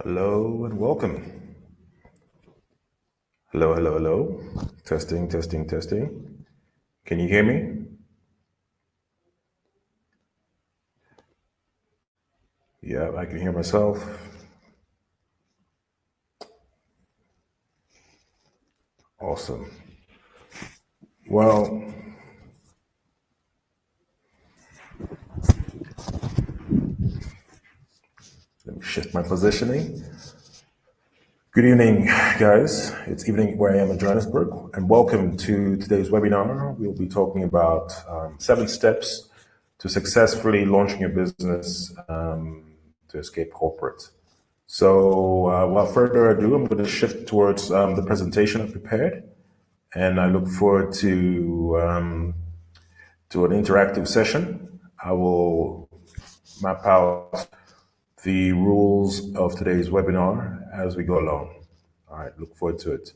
Hello and welcome. Hello, hello, hello. Testing, testing, testing. Can you hear me? Yeah, I can hear myself. Awesome. Well, let me shift my positioning. Good evening, guys. It's evening where I am in Johannesburg, and welcome to today's webinar. We'll be talking about 7 steps to successfully launching your business to escape corporate. So, without further ado, I'm going to shift towards the presentation I've prepared, and I look forward to an interactive session. I will map out the rules of today's webinar as we go along. All right, look forward to it.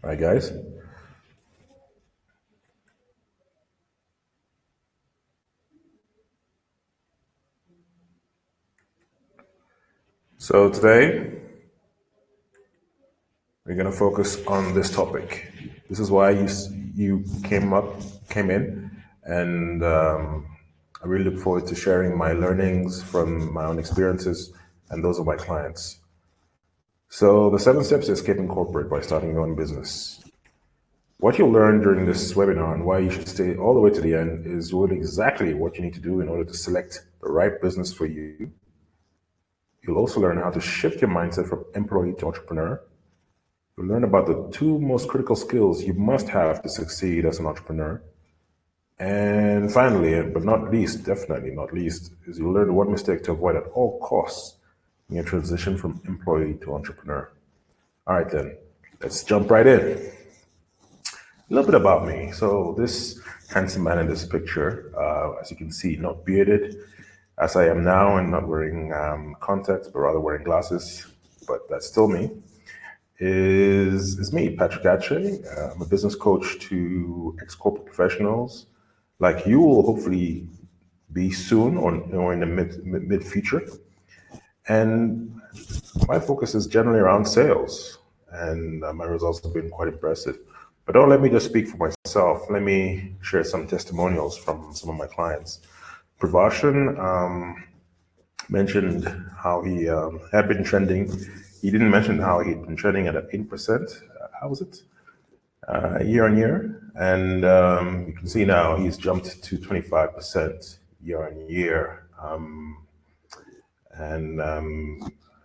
All right, guys. So today we're going to focus on this topic. This is why you came in, and I really look forward to sharing my learnings from my own experiences and those of my clients. So the 7 steps to escaping corporate by starting your own business. What you'll learn during this webinar and why you should stay all the way to the end is really exactly what you need to do in order to select the right business for you. You'll also learn how to shift your mindset from employee to entrepreneur. You'll learn about the 2 most critical skills you must have to succeed as an entrepreneur. And finally, but not least, definitely not least, is you'll learn 1 mistake to avoid at all costs in your transition from employee to entrepreneur. All right, then, let's jump right in. A little bit about me. So this handsome man in this picture, as you can see, not bearded as I am now and not wearing contacts, but rather wearing glasses, but that's still me, is me, Patrick Ache. I'm a business coach to ex-corporate professionals like you will hopefully be soon or in the mid future. And my focus is generally around sales, and my results have been quite impressive. But don't let me just speak for myself. Let me share some testimonials from some of my clients. Pravashan mentioned how he had been trending. He didn't mention how he'd been trending at 8%. How was it? Year on year. And you can see now he's jumped to 25% year on year. And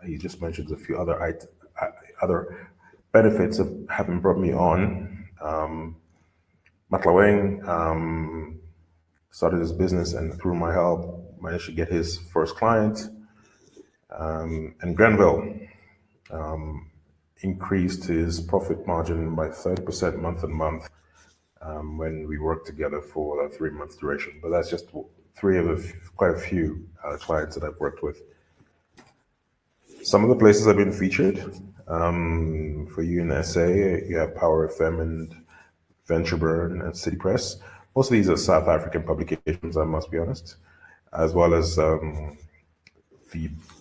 he just mentioned a few other benefits of having brought me on. Matlaweng started his business and through my help managed to get his first client. And Granville increased his profit margin by 30% month on month when we worked together for a 3 month duration. But that's just three of quite a few clients that I've worked with. Some of the places I've been featured for you in SA, you have Power FM and Ventureburn and City Press. Most of these are South African publications, I must be honest, as well as the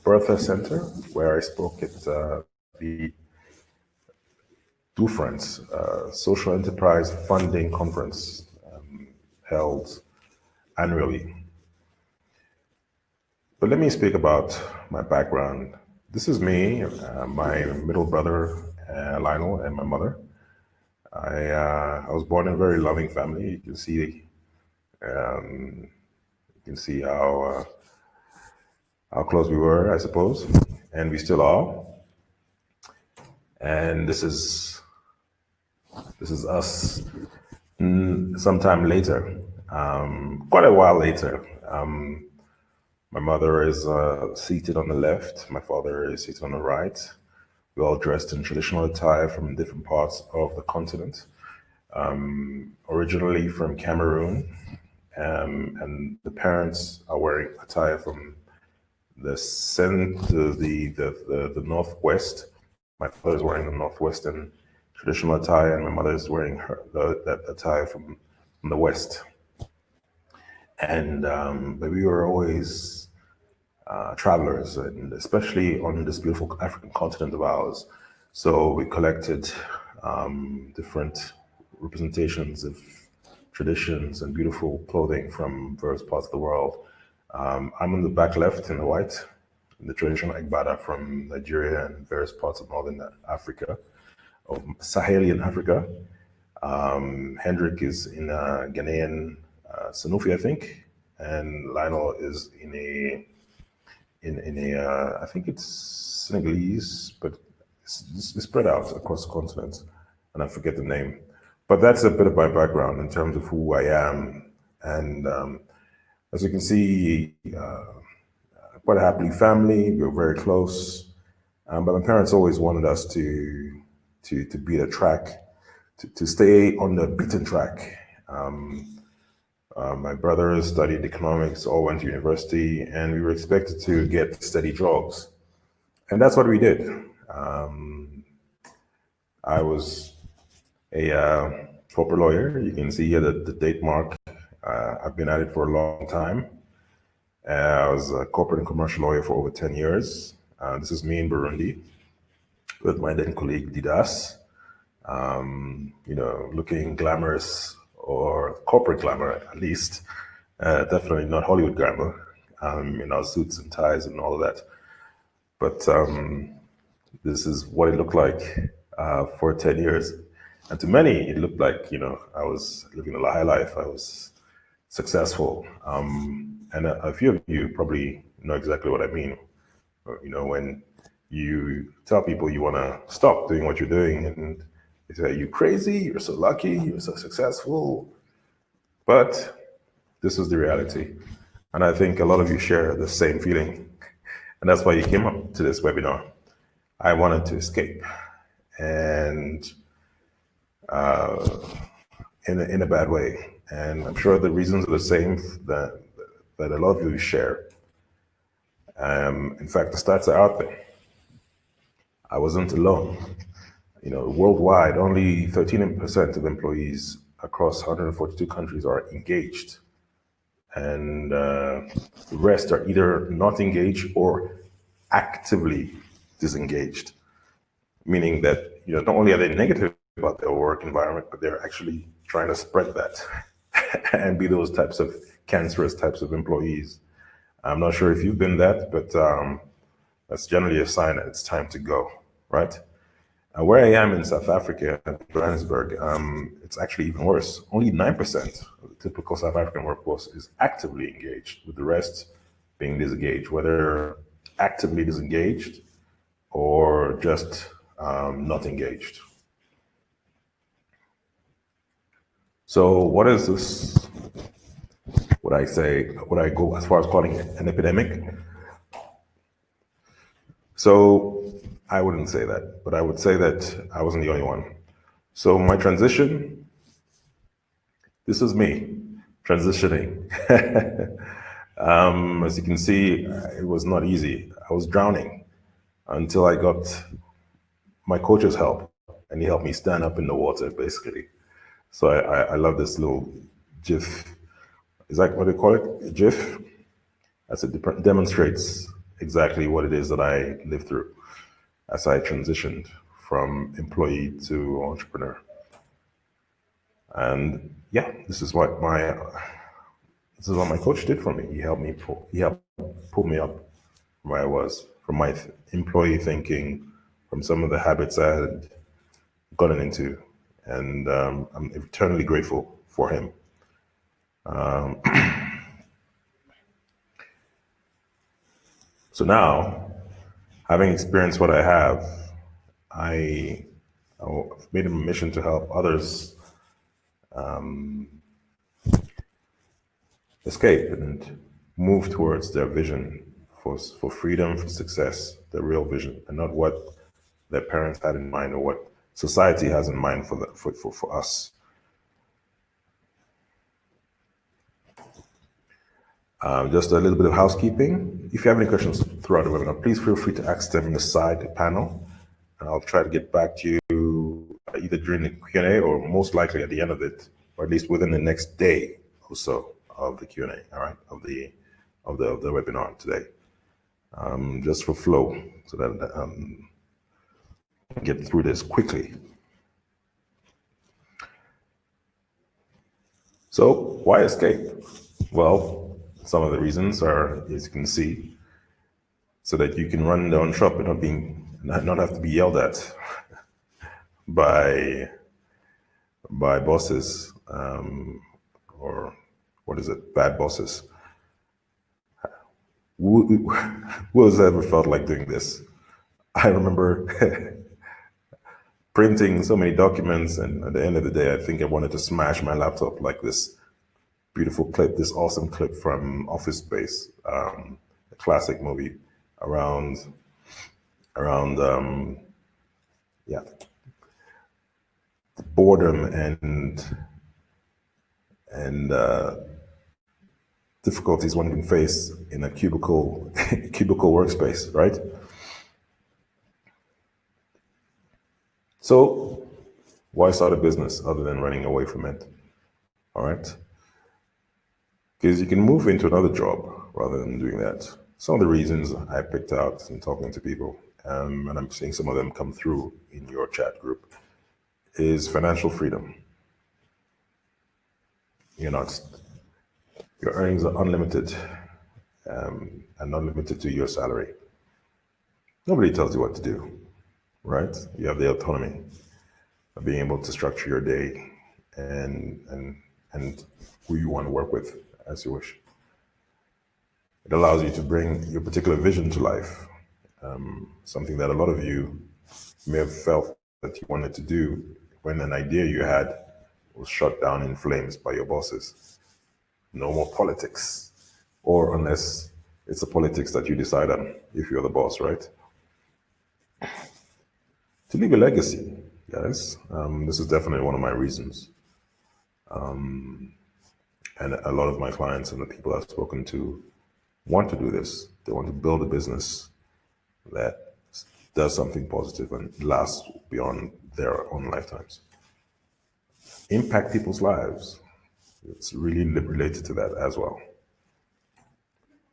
Bertha Center, where I spoke at the Do Friends Social Enterprise Funding Conference held annually. But let me speak about my background. This is me, my middle brother, Lionel, and my mother. I was born in a very loving family. You can see how close we were, I suppose, and we still are. And this is us sometime later, quite a while later. My mother is seated on the left. My father is seated on the right. We're all dressed in traditional attire from different parts of the continent. Originally from Cameroon, and the parents are wearing attire from the center, the northwest. My father is wearing the northwestern traditional attire, and my mother is wearing that attire from the west. And but we were always travelers, and especially on this beautiful African continent of ours. So we collected different representations of traditions and beautiful clothing from various parts of the world. I'm on the back left in the white, in the traditional Agbada from Nigeria and various parts of Northern Africa, of Sahelian Africa. Hendrik is in Ghanaian Sanofi, I think, and Lionel is in a I think it's Senegalese, but it's spread out across the continent, and I forget the name. But that's a bit of my background in terms of who I am, and as you can see, quite a happy family. We were very close, but my parents always wanted us to be the track, to stay on the beaten track. My brothers studied economics, all went to university, and we were expected to get steady jobs. And that's what we did. I was a corporate lawyer. You can see here the date mark. I've been at it for a long time. I was a corporate and commercial lawyer for over 10 years. This is me in Burundi with my then colleague Didas, looking glamorous or corporate glamour at least, definitely not Hollywood glamour, in our suits and ties and all of that. But this is what it looked like for 10 years. And to many, it looked like, I was living a high life. I was successful. And a few of you probably know exactly what I mean. When you tell people you want to stop doing what you're doing, and they say, "You crazy? You're so lucky. You're so successful." But this is the reality. And I think a lot of you share the same feeling. And that's why you came up to this webinar. I wanted to escape. And in a bad way. And I'm sure the reasons are the same that a lot of you share. In fact, the stats are out there. I wasn't alone. Worldwide, only 13% of employees across 142 countries are engaged. And the rest are either not engaged or actively disengaged, meaning that not only are they negative about their work environment, but they're actually trying to spread that and be those types of cancerous types of employees. I'm not sure if you've been that, but that's generally a sign that it's time to go, right? Where I am in South Africa, Johannesburg, it's actually even worse. Only 9% of the typical South African workforce is actively engaged, with the rest being disengaged, whether actively disengaged or just not engaged. So what is this? Would I go as far as calling it an epidemic? So I wouldn't say that, but I would say that I wasn't the only one. So my transition, this is me transitioning. As you can see, it was not easy. I was drowning until I got my coach's help, and he helped me stand up in the water, basically. So I love this little GIF. Is that what they call it? A GIF? As it demonstrates exactly what it is that I lived through as I transitioned from employee to entrepreneur. And yeah, this is what my coach did for me. He helped pull me up from where I was, from my employee thinking, from some of the habits I had gotten into, and I'm eternally grateful for him. So now, having experienced what I have, I've made it a mission to help others escape and move towards their vision for freedom, for success, the real vision, and not what their parents had in mind or what society has in mind for us. Just a little bit of housekeeping. If you have any questions throughout the webinar, please feel free to ask them in the side panel, and I'll try to get back to you either during the Q&A or most likely at the end of it, or at least within the next day or so of the Q&A. All right, of the webinar today, just for flow, so that I can get through this quickly. So why escape? Well, some of the reasons are, as you can see, so that you can run down shop and not have to be yelled at by bosses, or what is it, bad bosses. Who has ever felt like doing this? I remember printing so many documents, and at the end of the day, I think I wanted to smash my laptop, like this beautiful clip, this awesome clip from Office Space, a classic movie around yeah, boredom and difficulties one can face in a cubicle workspace, right? So why start a business other than running away from it? All right, because you can move into another job rather than doing that. Some of the reasons I picked out in talking to people, and I'm seeing some of them come through in your chat group, is financial freedom. You're not, your earnings are unlimited, and not limited to your salary. Nobody tells you what to do, right? You have the autonomy of being able to structure your day and who you want to work with as you wish. It allows you to bring your particular vision to life, something that a lot of you may have felt that you wanted to do when an idea you had was shot down in flames by your bosses. No more politics, or unless it's the politics that you decide on if you're the boss, right? To leave a legacy, guys. This is definitely one of my reasons. And a lot of my clients and the people I've spoken to want to do this. They want to build a business that does something positive and lasts beyond their own lifetimes. Impact people's lives. It's really related to that as well.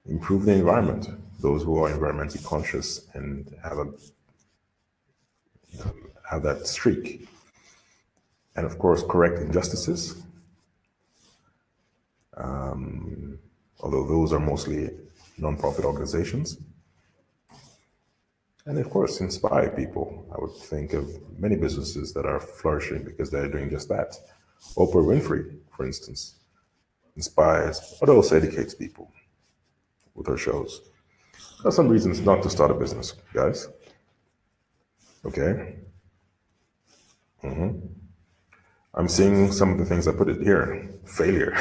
Improve the environment. Those who are environmentally conscious and have that streak. And of course, correct injustices. Although those are mostly non-profit organizations. And of course, inspire people. I would think of many businesses that are flourishing because they're doing just that. Oprah Winfrey, for instance, inspires, but also educates people with her shows. There are some reasons not to start a business, guys. Okay. I'm seeing some of the things I put it here. Failure.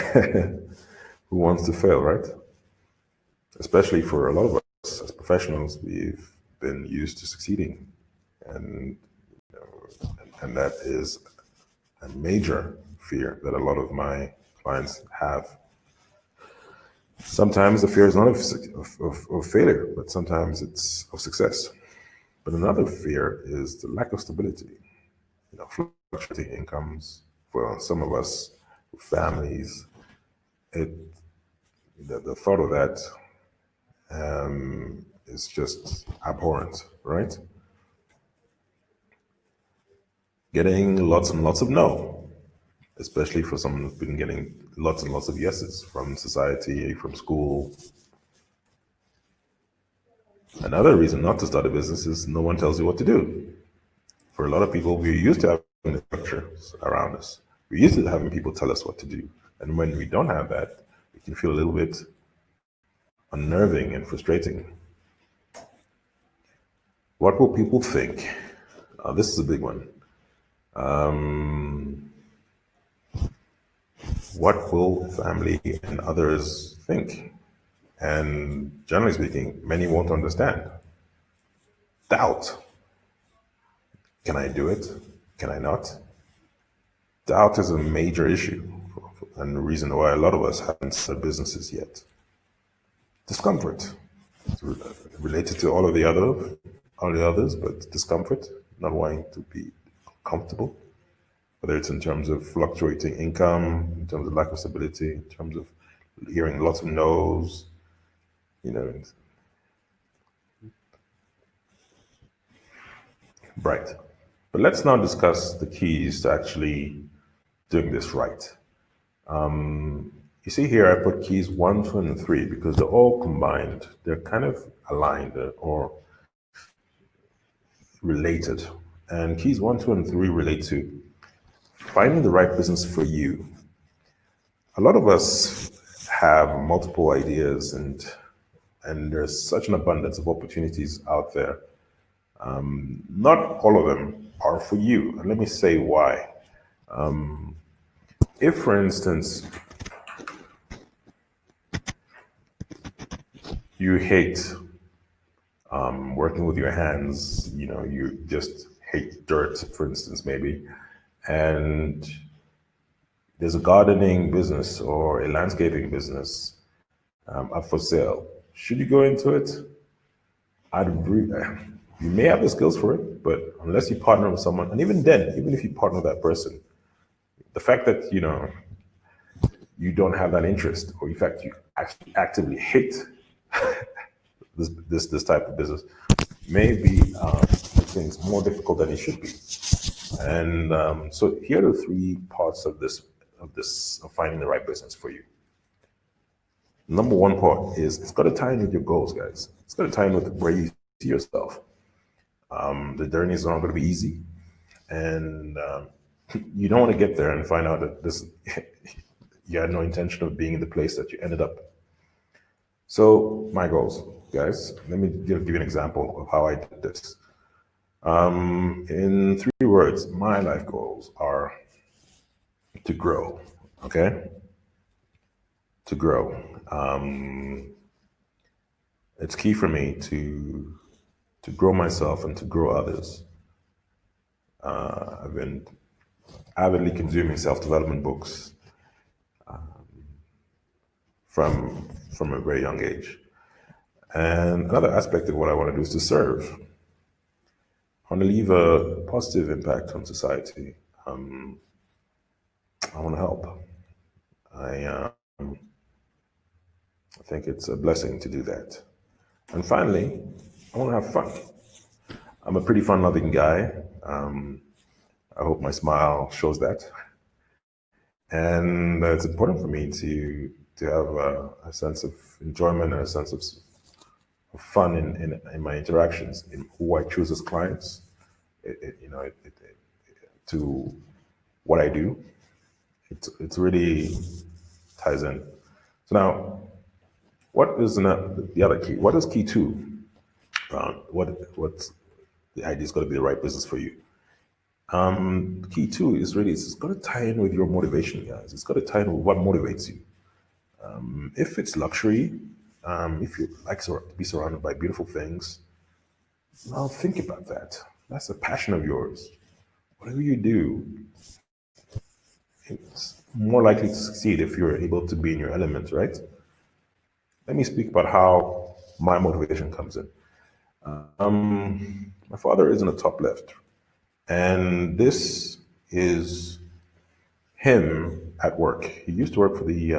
Who wants to fail, right? Especially for a lot of us as professionals, we've been used to succeeding, and and that is a major fear that a lot of my clients have. Sometimes the fear is not of failure, but sometimes it's of success. But another fear is the lack of stability. Fluctuating incomes for some of us, families. The thought of that is just abhorrent, right? Getting lots and lots of no, especially for someone who's been getting lots and lots of yeses from society, from school. Another reason not to start a business is no one tells you what to do. For a lot of people, we're used to having the structures around us. We're used to having people tell us what to do. And when we don't have that, it can feel a little bit unnerving and frustrating. What will people think? This is a big one. What will family and others think? And generally speaking, many won't understand. Doubt. Can I do it? Can I not? Doubt is a major issue and the reason why a lot of us haven't started businesses yet. discomfort. It's related to all the others, but discomfort, not wanting to be comfortable, whether it's in terms of fluctuating income, in terms of lack of stability, in terms of hearing lots of no's, you know, right. But let's now discuss the keys to actually doing this right. You see here, I put keys one, two, and three because they're all combined. They're kind of aligned or related. And keys one, two, and three relate to finding the right business for you. A lot of us have multiple ideas and there's such an abundance of opportunities out there. Not all of them are for you. And let me say why. If, for instance, you hate working with your hands, you know, you just hate dirt, for instance, maybe, and there's a gardening business or a landscaping business up for sale. Should you go into it? You may have the skills for it, but unless you partner with someone, and even then, even if you partner with that person, the fact that you don't have that interest, or in fact you actually actively hate this type of business, may be make things more difficult than it should be. And so here are the three parts of of finding the right business for you. Number one part is it's got to tie in with your goals, guys. It's got to tie in with where you see yourself. The journey is not going to be easy, and you don't want to get there and find out that this you had no intention of being in the place that you ended up. So my goals, guys. Let me give you an example of how I did this. In three words, my life goals are to grow. Okay, to grow. It's key for me to grow myself and to grow others. I've been avidly consuming self-development books from a very young age. And another aspect of what I want to do is to serve. I want to leave a positive impact on society. I want to help. I think it's a blessing to do that. And finally, I want to have fun. I'm a pretty fun-loving guy. I hope my smile shows that. And it's important for me to have a sense of enjoyment and a sense of fun in my interactions, in who I choose as clients, to what I do. It's really ties in. So now, what is the other key? What is key two? What's the idea is going to be the right business for you? Key two is really it's got to tie in with your motivation, guys. It's got to tie in with what motivates you. If it's luxury, if you like to be surrounded by beautiful things, well, think about that. That's a passion of yours. Whatever you do, it's more likely to succeed if you're able to be in your element, right? Let me speak about how my motivation comes in. My father is in the top left, and this is him at work. He used to work for the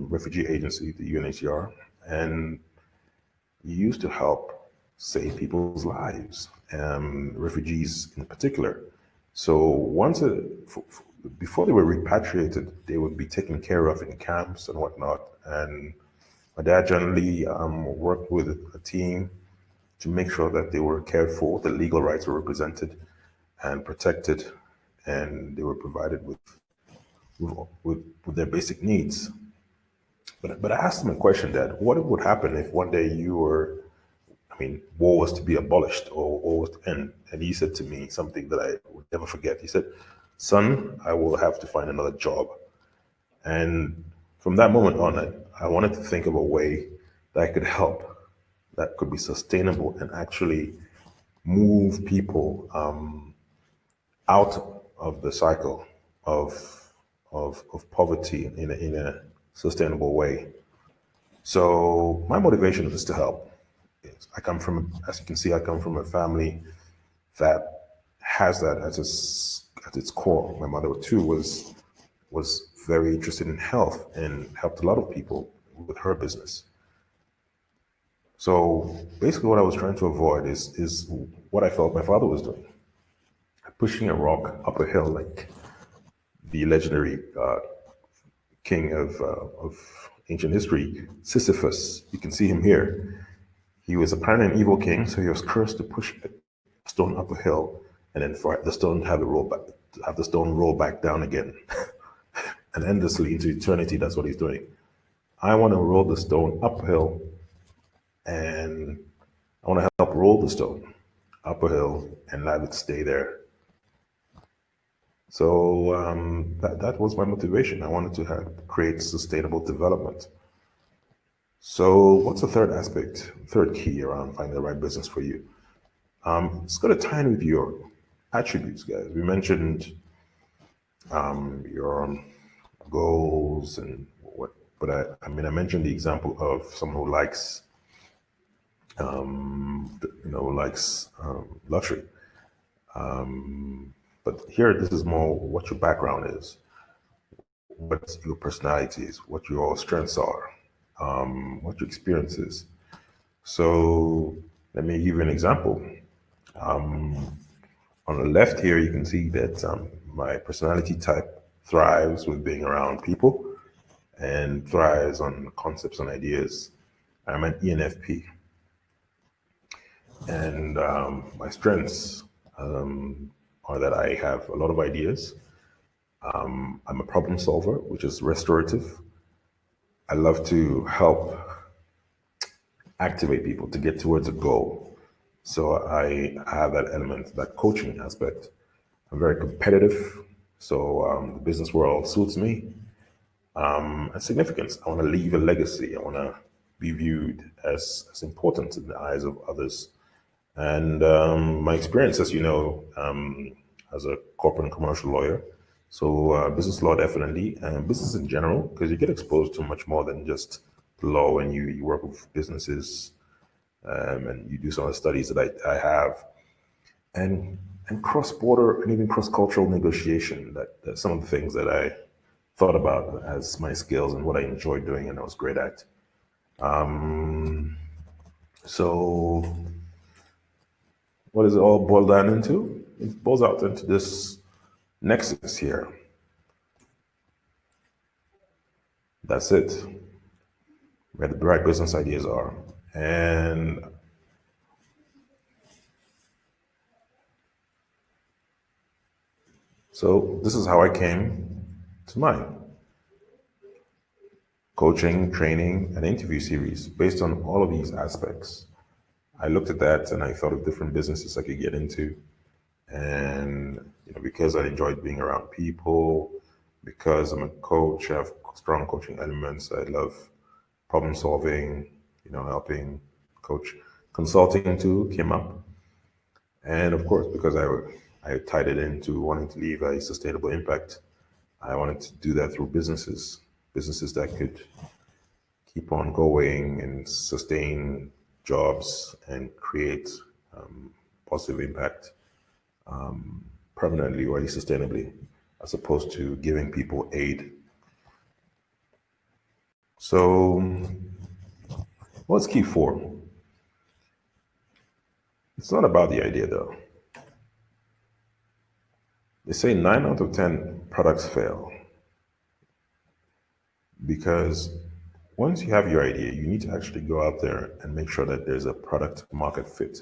refugee agency, the UNHCR, and he used to help save people's lives, refugees in particular. So before they were repatriated, they would be taken care of in camps and whatnot. And my dad generally worked with a team to make sure that they were cared for, the legal rights were represented and protected, and they were provided with their basic needs. But I asked him a question, Dad. What would happen if one day war was to be abolished or war was to end? And he said to me something that I would never forget. He said, "Son, I will have to find another job." And from that moment on, I wanted to think of a way that I could help, that could be sustainable and actually move people out of the cycle of poverty in a sustainable way. So my motivation is to help. I come from, as you can see, I come from a family that has that at its core. My mother too was very interested in health and helped a lot of people with her business. So basically, what I was trying to avoid is what I felt my father was doing, pushing a rock up a hill like the legendary king of ancient history, Sisyphus. You can see him here. He was apparently an evil king, so he was cursed to push a stone up a hill, and then for the stone to have have the stone roll back down again, and endlessly into eternity. That's what he's doing. I want to roll the stone uphill, and I want to help roll the stone up a hill and let it stay there. So that was my motivation. I wanted to create sustainable development. So what's the third aspect, third key around finding the right business for you? It's got to tie in with your attributes, guys. We mentioned your goals and what, but I mean, I mentioned the example of someone who likes, likes luxury. But here, this is more what your background is, what your personality is, what your strengths are, what your experience is. So let me give you an example. On the left here, you can see that my personality type thrives with being around people and thrives on concepts and ideas. I'm an ENFP. And my strengths are that I have a lot of ideas. I'm a problem solver, which is restorative. I love to help activate people to get towards a goal. So I have that element, that coaching aspect. I'm very competitive. So the business world suits me. And significance. I want to leave a legacy. I want to be viewed as important in the eyes of others. And my experience, as you know, as a corporate and commercial lawyer, so business law definitely, and business in general, because you get exposed to much more than just the law when you work with businesses and you do some of the studies that I have, and cross-border and even cross-cultural negotiation. That's some of the things that I thought about as my skills and what I enjoyed doing and I was great at. So what does it all boil down into? It boils out into this nexus here. That's it. Where the right business ideas are. And so this is how I came to mine. Coaching, training, and interview series based on all of these aspects. I looked at that and I thought of different businesses I could get into. And because I enjoyed being around people, because I'm a coach, I have strong coaching elements. I love problem solving, helping coach. Consulting too came up. And of course, because I tied it into wanting to leave a sustainable impact, I wanted to do that through businesses that could keep on going and sustain jobs and create positive impact permanently or at least sustainably, as opposed to giving people aid. So, what's key for? It's not about the idea though. They say 9 out of 10 products fail because once you have your idea, you need to actually go out there and make sure that there's a product market fit.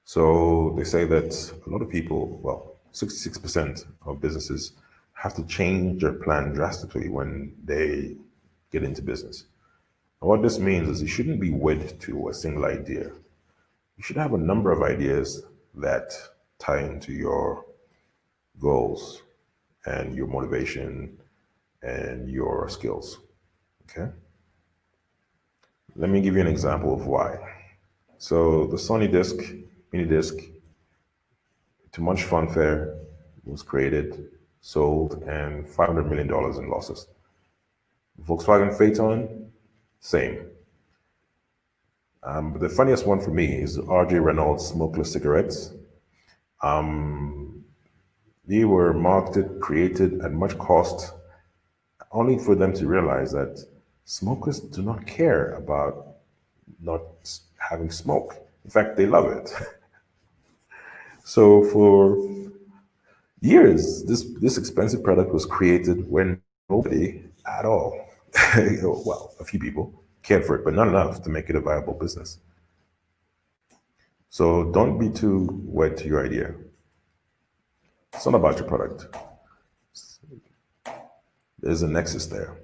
So they say that a lot of people, well, 66% of businesses have to change their plan drastically when they get into business. And what this means is you shouldn't be wed to a single idea. You should have a number of ideas that tie into your goals and your motivation and your skills. Okay? Let me give you an example of why. So the Sony disc, mini disc, to much fanfare, was created, sold, and $500 million in losses. Volkswagen Phaeton, Same. But the funniest one for me is RJ Reynolds smokeless cigarettes. They were marketed, created at much cost, only for them to realize that smokers do not care about not having smoke. In fact, they love it. So for years, this expensive product was created when nobody at all, well, a few people cared for it, but not enough to make it a viable business. So don't be too wed to your idea. It's not about your product. There's a nexus there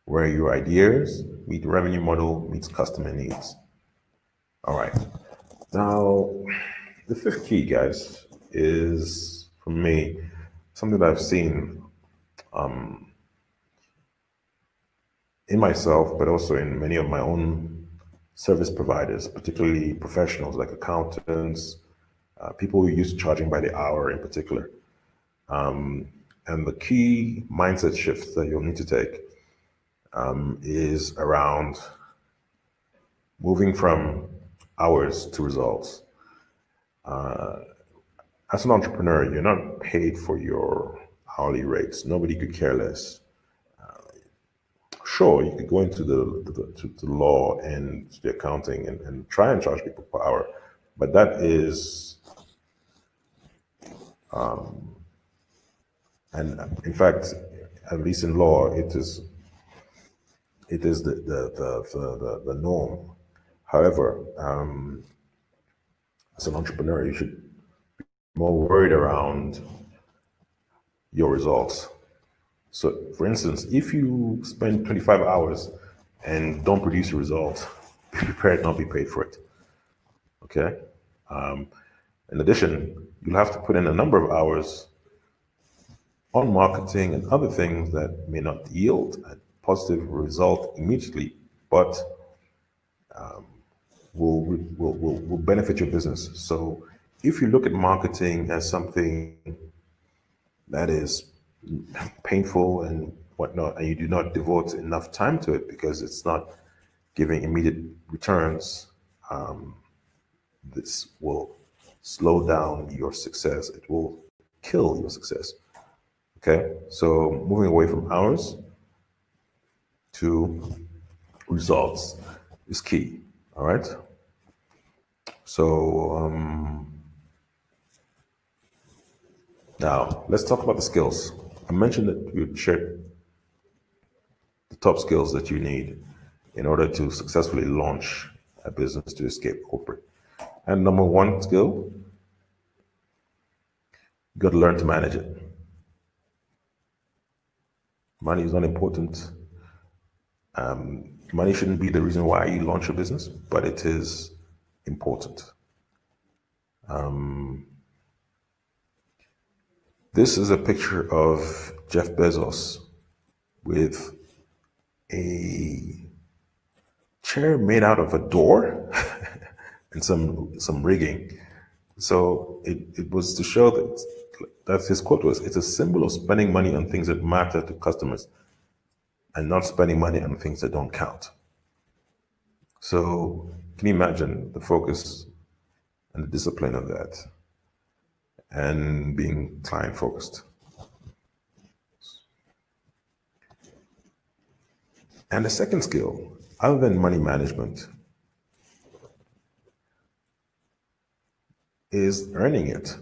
where your ideas meet revenue model meets customer needs. All right. Now, the fifth key, guys, is for me something that I've seen in myself, but also in many of my own service providers, particularly professionals like accountants, people who use charging by the hour in particular. And the key mindset shift that you'll need to take is around moving from hours to results. As an entrepreneur, you're not paid for your hourly rates. Nobody could care less. Sure, you could go into the law and the accounting and try and charge people per hour, but that is, and in fact, at least in law, it is the norm. However, as an entrepreneur, you should be more worried around your results. So, for instance, if you spend 25 hours and don't produce a result, be prepared not to be paid for it. Okay. In addition, you'll have to put in a number of hours on marketing and other things that may not yield a positive result immediately, but will benefit your business. So, if you look at marketing as something that is painful and whatnot, and you do not devote enough time to it because it's not giving immediate returns, this will slow down your success. It will kill your success. Okay, so moving away from hours to results is key. All right. So now let's talk about the skills. I mentioned that you shared the top skills that you need in order to successfully launch a business to escape corporate. And number one skill, you got to learn to manage it. Money is not important. Money shouldn't be the reason why you launch a business, but it is important. This is a picture of Jeff Bezos with a chair made out of a door and some rigging. So it was to show that his quote was, "It's a symbol of spending money on things that matter to customers and not spending money on things that don't count." So can you imagine the focus and the discipline of that and being client focused? And the second skill, other than money management, is earning it.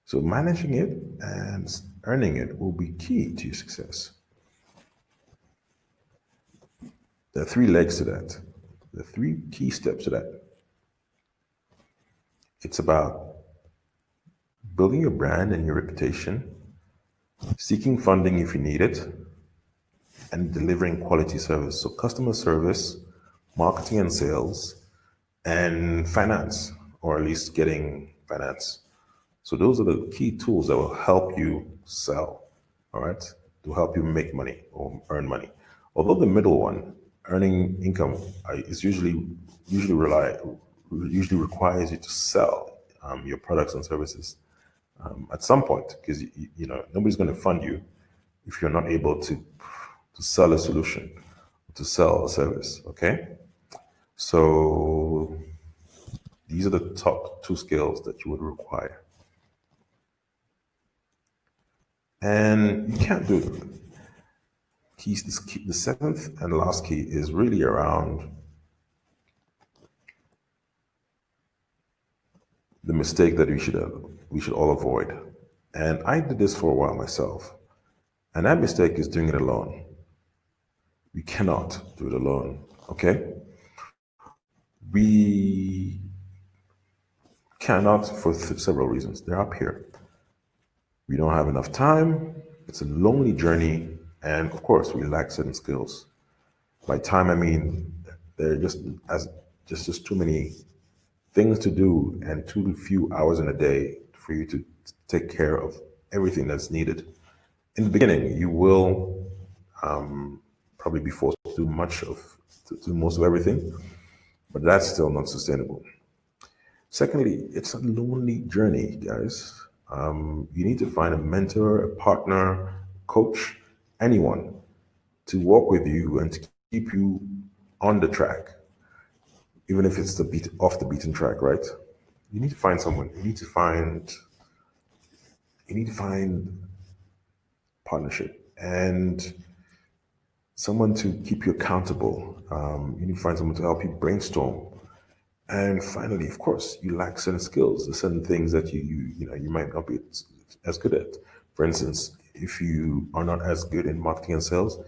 So managing it and earning it will be key to your success. There are three legs to that. The three key steps to that. It's about building your brand and your reputation, seeking funding if you need it, and delivering quality service. So customer service, marketing and sales, and finance, or at least getting finance. So those are the key tools that will help you sell, all right, to help you make money or earn money. Although the middle one, earning income, is usually requires you to sell your products and services at some point, because nobody's going to fund you if you're not able to sell a solution to sell a service. Okay, so these are the top two skills that you would require, and you can't do it. The seventh and last key is really around the mistake that we should all avoid. And I did this for a while myself. And that mistake is doing it alone. We cannot do it alone. Okay? We cannot for several reasons. They're up here. We don't have enough time. It's a lonely journey. And of course, we lack certain skills. By time, I mean there are just too many things to do and too few hours in a day for you to take care of everything that's needed. In the beginning, you will probably be forced to do most of everything, but that's still not sustainable. Secondly, it's a lonely journey, guys. You need to find a mentor, a partner, coach, anyone to walk with you and to keep you on the track, even if it's the beat off the beaten track, right? You need to find someone. You need to find partnership and someone to keep you accountable. You need to find someone to help you brainstorm. And finally, of course, you lack certain skills, there's certain things that you might not be as good at. For instance, if you are not as good in marketing and sales,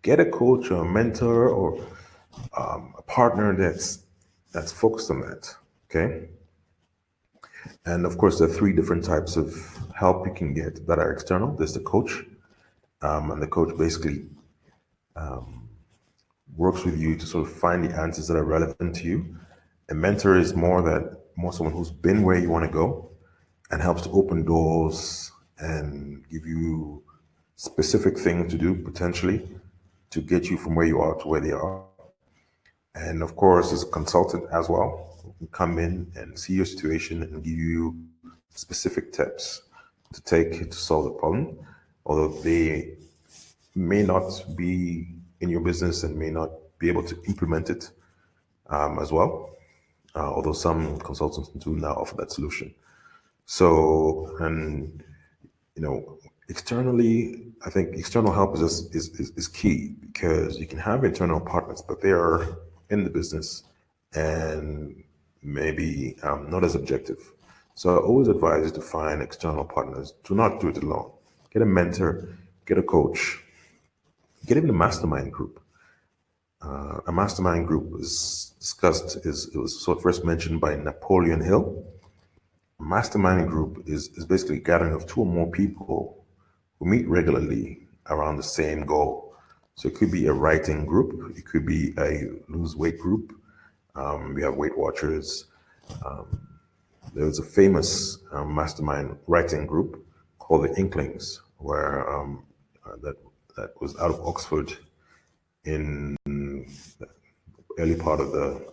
get a coach or a mentor or a partner that's focused on that. Okay. And of course, there are three different types of help you can get that are external. There's the coach, and the coach basically works with you to sort of find the answers that are relevant to you. A mentor is more someone who's been where you want to go and helps to open doors and give you specific things to do potentially to get you from where you are to where they are. And of course, as a consultant as well, who can come in and see your situation and give you specific tips to take to solve the problem, although they may not be in your business and may not be able to implement it as well. Although some consultants do now offer that solution. So, and externally, I think external help is key because you can have internal partners, but they are in the business and maybe not as objective. So I always advise you to find external partners. Do not do it alone. Get a mentor, get a coach, get even a mastermind group. A mastermind group was discussed, it was sort of first mentioned by Napoleon Hill. A mastermind group is basically a gathering of two or more people who meet regularly around the same goal. So it could be a writing group, it could be a lose weight group. We have Weight Watchers. There was a famous mastermind writing group called the Inklings, where that was out of Oxford in the early part of the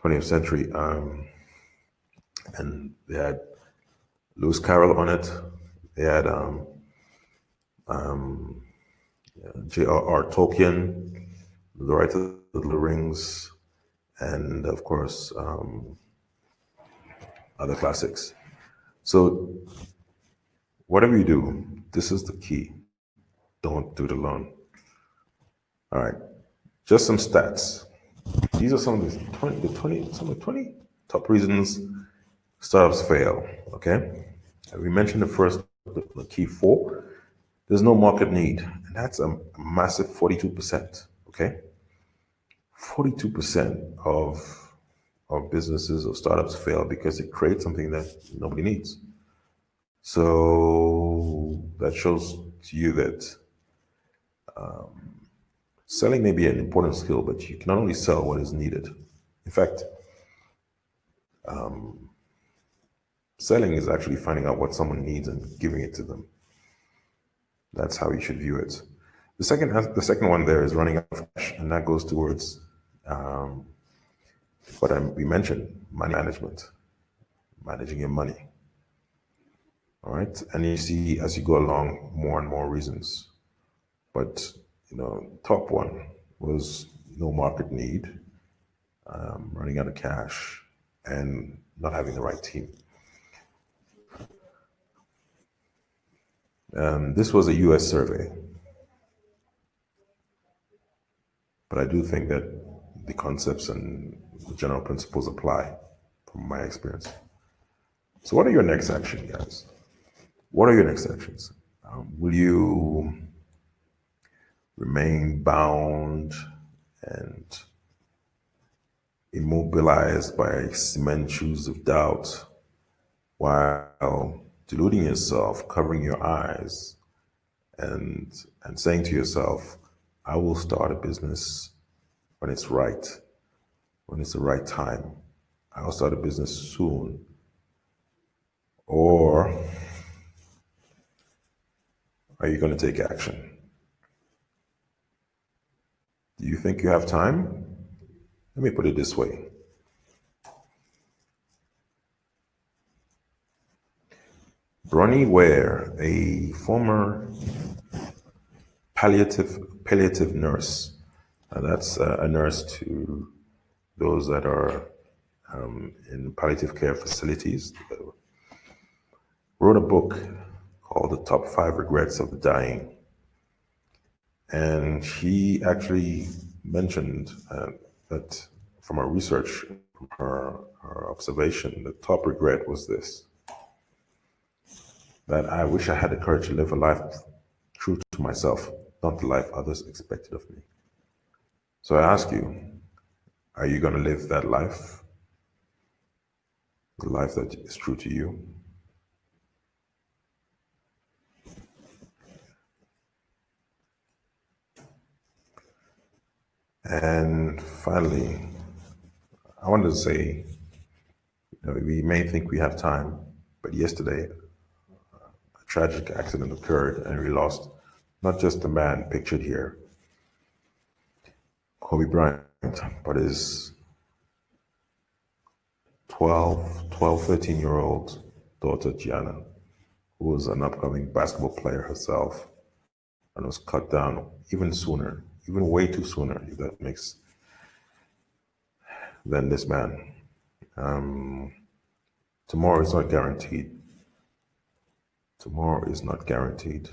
20th century. And they had Lewis Carroll on it. They had J.R.R. Tolkien, the writer of the Rings, and of course, other classics. So, whatever you do, this is the key. Don't do it alone. All right. Just some stats. These are some of the 20 top reasons startups fail. Okay. We mentioned the key four. There's no market need, and that's a massive 42%. Okay. 42% of businesses or startups fail because they create something that nobody needs. So that shows to you that selling may be an important skill, but you can only sell what is needed. In fact, selling is actually finding out what someone needs and giving it to them. That's how you should view it. The second one there is running out of cash, and that goes towards we mentioned money management, managing your money. All right, and you see as you go along more and more reasons. But top one was no market need, running out of cash, and not having the right team. This was a US survey, but I do think that the concepts and the general principles apply from my experience. So, what are your next actions, guys? What are your next actions? Will you remain bound and immobilized by cement shoes of doubt while deluding yourself, covering your eyes, and saying to yourself, I will start a business when it's right, when it's the right time. I'll start a business soon. Or are you going to take action? Do you think you have time? Let me put it this way. Bronnie Ware, a former palliative nurse, that's a nurse to those that are in palliative care facilities, wrote a book called The Top 5 Regrets of the Dying. And she actually mentioned that from her research, from her observation, the top regret was this: that I wish I had the courage to live a life true to myself, not the life others expected of me. So I ask you, are you going to live that life, the life that is true to you? And finally, I wanted to say, we may think we have time, but yesterday a tragic accident occurred and we lost not just the man pictured here, Kobe Bryant, but his 12, 13-year-old daughter, Gianna, who was an upcoming basketball player herself and was cut down even sooner, even way too sooner, if that makes, than this man. Tomorrow is not guaranteed. Tomorrow is not guaranteed.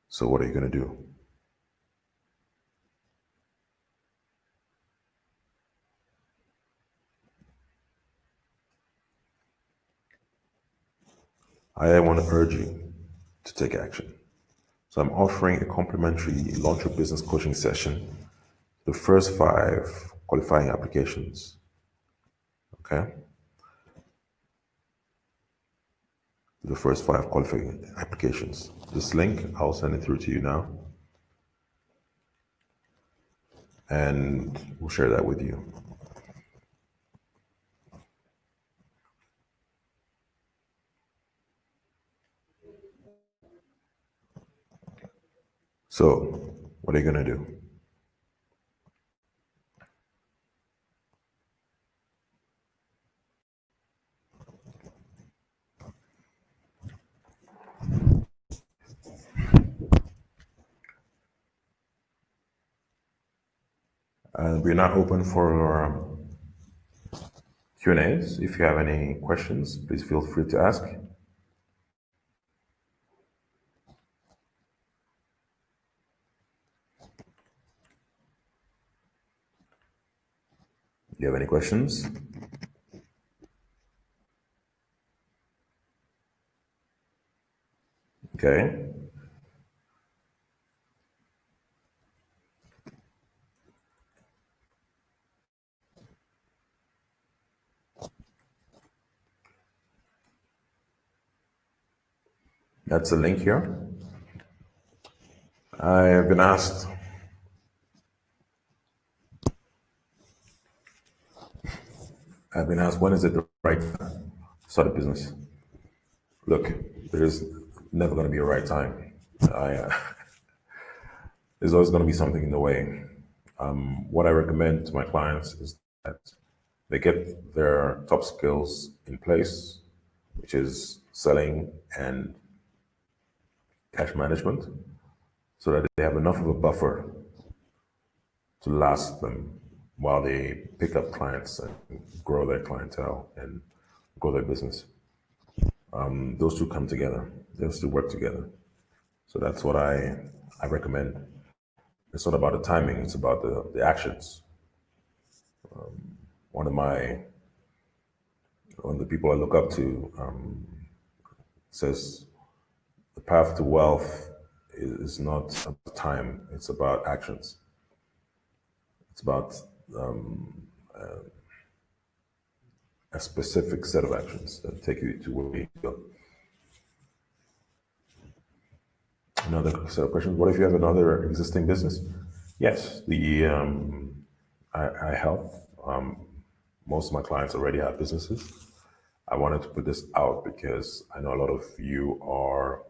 So what are you going to do? I want to urge you to take action. So I'm offering a complimentary launch your business coaching session, the first 5 qualifying applications. Okay? The first 5 qualifying applications. This link, I'll send it through to you now. And we'll share that with you. So, what are you going to do? And we're now open for Q&As. If you have any questions, please feel free to ask. Do you have any questions? Okay. That's the link here. I have been asked, when is it the right time to start a business? Look, there's never going to be a right time. There's always going to be something in the way. What I recommend to my clients is that they get their top skills in place, which is selling and cash management. so that they have enough of a buffer to last them while they pick up clients and grow their clientele and grow their business. Those two come together. Those two work together. So that's what I recommend. It's not about the timing, it's about the actions. One of my one of the people I look up to says the path to wealth is not about time, it's about actions. It's about a specific set of actions that take you to where you go. Another set of questions. What if you have another existing business? Yes, I help. Most of my clients already have businesses. I wanted to put this out because I know a lot of you are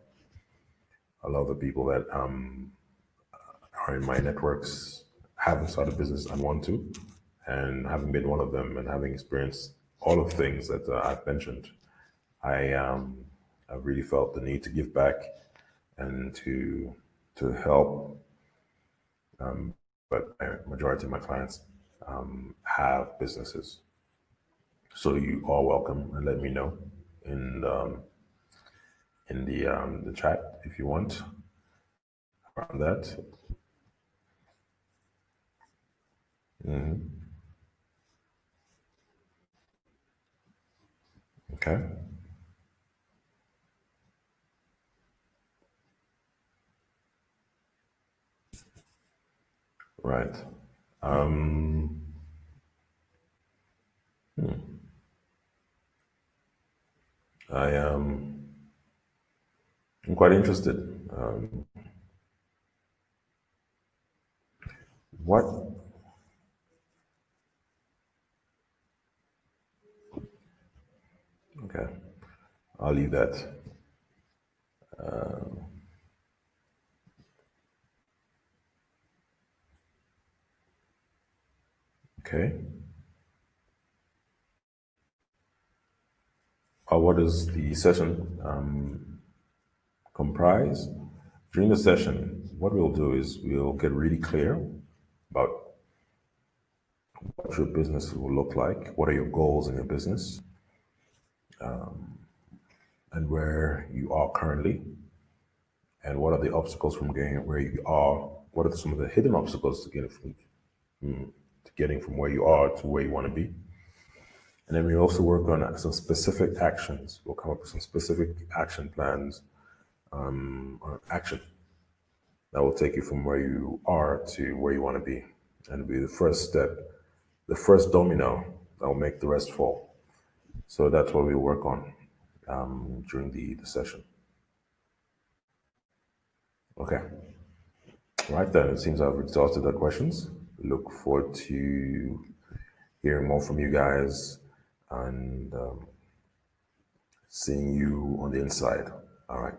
a lot of the people that are in my networks haven't started a business and want to, and having been one of them and having experienced all of the things that I've mentioned, I really felt the need to give back and to help. But majority of my clients have businesses, so you are welcome and let me know in the chat if you want around that. Okay, right. I am quite interested. What? Okay, I'll leave that. Okay. What does the session comprise? During the session, what we'll do is we'll get really clear about what your business will look like, what are your goals in your business, and where you are currently, and what are the obstacles from getting where you are. What are some of the hidden obstacles to getting from where you are to where you want to be? And then we also work on some specific actions. We'll come up with some specific action plans or action that will take you from where you are to where you want to be. And be the first step, the first domino that will make the rest fall. So that's what we work on during the session. Okay. Right then, it seems I've exhausted the questions. Look forward to hearing more from you guys and seeing you on the inside. All right.